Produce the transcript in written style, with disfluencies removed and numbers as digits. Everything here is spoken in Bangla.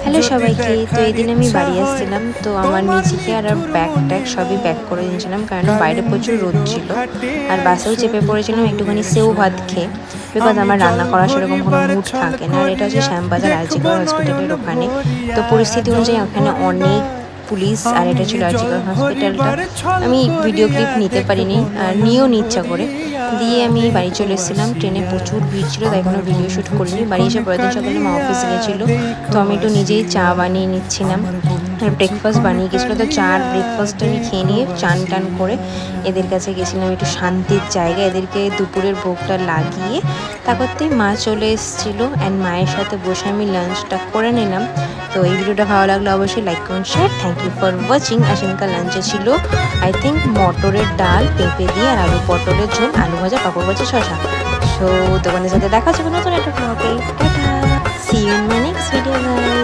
হ্যালো সবাইকে। তো এই দিন আমি বাড়ি আসছিলাম, তো আমার নিজেকে আর ব্যাগ ট্যাগ সবই প্যাক করে নিয়েছিলাম, কারণ বাইরে প্রচুর রোদ ছিল। আর বাসেও চেপে পড়েছিলাম একটুখানি সেও ভাত খেয়ে, বিকজ আমার রান্না করার সেরকম কোনো মুড থাকে না। আর এটা হচ্ছে শ্যামবাজার আরজিকর হসপিটালের ওখানে। তো পরিস্থিতি অনুযায়ী ওখানে অনেক পুলিশ, আর এটা ছিল আরজিকর হসপিটালটা। আমি ভিডিও ক্লিপ নিতে পারিনি, আর নিয়েও নি ইচ্ছা করে। দিয়ে আমি বাড়ি চলে এসেছিলাম। ট্রেনে প্রচুর ভিড় ছিল, তাই কোনো ভিডিও শ্যুট করিনি। বাড়ি এসে পরের দিন সকালে মা অফিস গিয়েছিলো, তো আমি একটু নিজেই চা বানিয়ে নিচ্ছিলাম। আর ব্রেকফাস্ট বানিয়ে গেছিলো, তো চা আর ব্রেকফাস্ট আমি খেয়ে নিয়ে চান টান করে এদের কাছে গেছিলাম একটু শান্তির জায়গায়। এদেরকে দুপুরের ভোগটা লাগিয়ে তারপরতেই মা চলে এসেছিলো, অ্যান্ড মায়ের সাথে বসে আমি লাঞ্চটা করে নিলাম। তো এই ভিডিওটা ভালো লাগলে অবশ্যই like comment share. Thank you for watching. আজকালকার লাঞ্চে ছিল আই থিঙ্ক মটরের ডাল, পেঁপে দিয়ে, আর আলু পটলের ঝোল, আলু ভাজা, পাঁপড় ভাজা, শসা। সো দোকানের সাথে দেখা হচ্ছে নতুন একটা ব্লগে। Tata, see you in my next video guys.